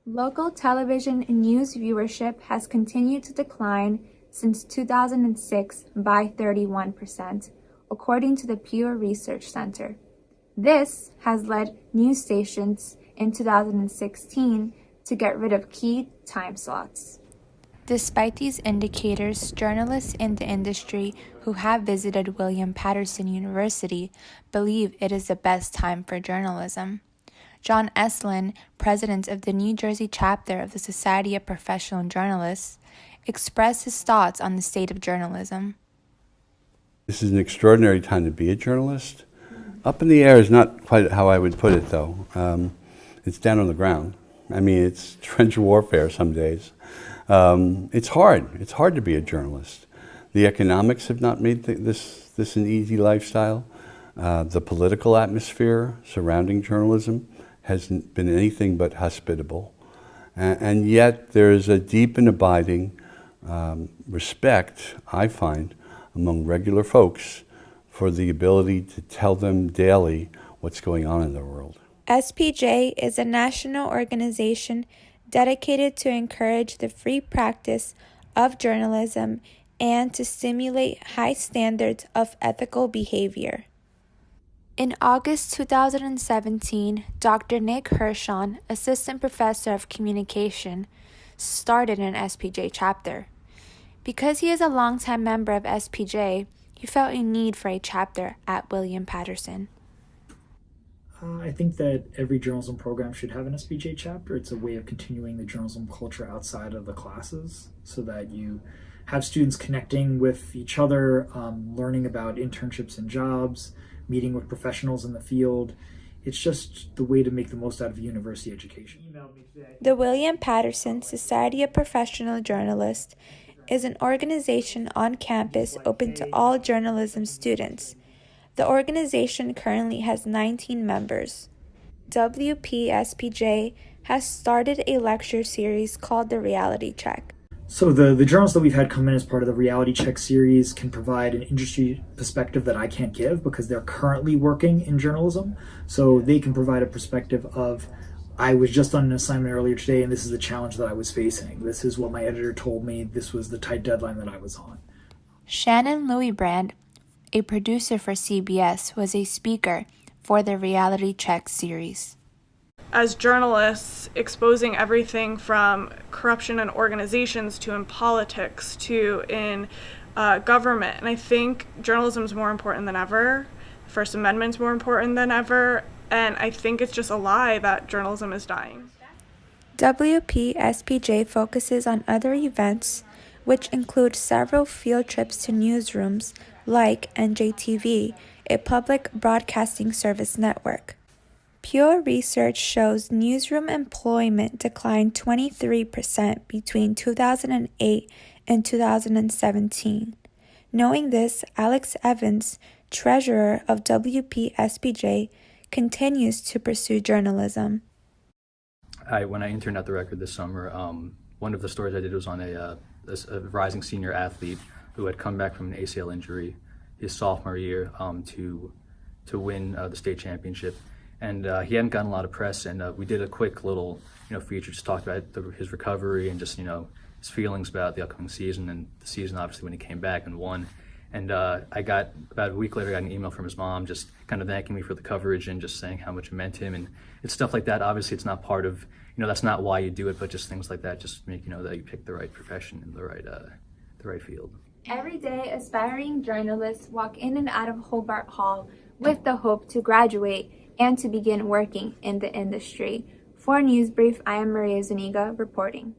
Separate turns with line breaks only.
Local television news viewership has continued to decline since 2006 by 31%, according to the Pew Research Center. This has led news stations in 2016 to get rid of key time slots. Despite these indicators, journalists in the industry who have visited William Patterson University believe it is the best time for journalism. John Eslin, president of the New Jersey chapter of the Society of Professional Journalists, expressed his thoughts on the state of journalism.
This is an extraordinary time to be a journalist. Up in the air is not quite how I would put it, though. It's down on the ground. I mean, it's trench warfare some days. It's hard. It's hard to be a journalist. The economics have not made this an easy lifestyle. The political atmosphere surrounding journalism hasn't been anything but hospitable. And yet there is a deep and abiding respect, I find, among regular folks for the ability to tell them daily what's going on in the world.
SPJ is a national organization dedicated to encourage the free practice of journalism and to stimulate high standards of ethical behavior. In August 2017, Dr. Nick Hirshon, assistant professor of communication, started an SPJ chapter. Because he is a longtime member of SPJ, he felt a need for a chapter at William Patterson.
I think that every journalism program should have an SPJ chapter. It's a way of continuing the journalism culture outside of the classes so that you have students connecting with each other, learning about internships and jobs, meeting with professionals in the field. It's just the way to make the most out of a university education.
The William Patterson Society of Professional Journalists is an organization on campus open to all journalism students. The organization currently has 19 members. WPSPJ has started a lecture series called The Reality Check.
So the journalists that we've had come in as part of the Reality Check series can provide an industry perspective that I can't give because they're currently working in journalism. So they can provide a perspective of, I was just on an assignment earlier today and this is the challenge that I was facing. This is what my editor told me. This was the tight deadline that I was on.
Shannon Louisbrand, a producer for CBS, was a speaker for the Reality Check series.
As journalists, exposing everything from corruption in organizations to in politics to in government. And I think journalism is more important than ever. The First Amendment is more important than ever. And I think it's just a lie that journalism is dying.
WPSPJ focuses on other events, which include several field trips to newsrooms like NJTV, a public broadcasting service network. Pew Research shows newsroom employment declined 23% between 2008 and 2017. Knowing this, Alex Evans, treasurer of WPSPJ, continues to pursue journalism.
When I interned at the Record this summer, one of the stories I did was on a rising senior athlete who had come back from an ACL injury his sophomore year to win the state championship. And he hadn't gotten a lot of press, and we did a quick little feature, just talked about his recovery and just his feelings about the upcoming season and the season obviously when he came back and won. And I got, about a week later, I got an email from his mom just kind of thanking me for the coverage and just saying how much it meant to him. And it's stuff like that. Obviously, it's not part of, that's not why you do it, but just things like that just make you know that you picked the right profession and the right field.
Every day, aspiring journalists walk in and out of Hobart Hall with the hope to graduate and to begin working in the industry. For Newsbrief, I am Maria Zuniga reporting.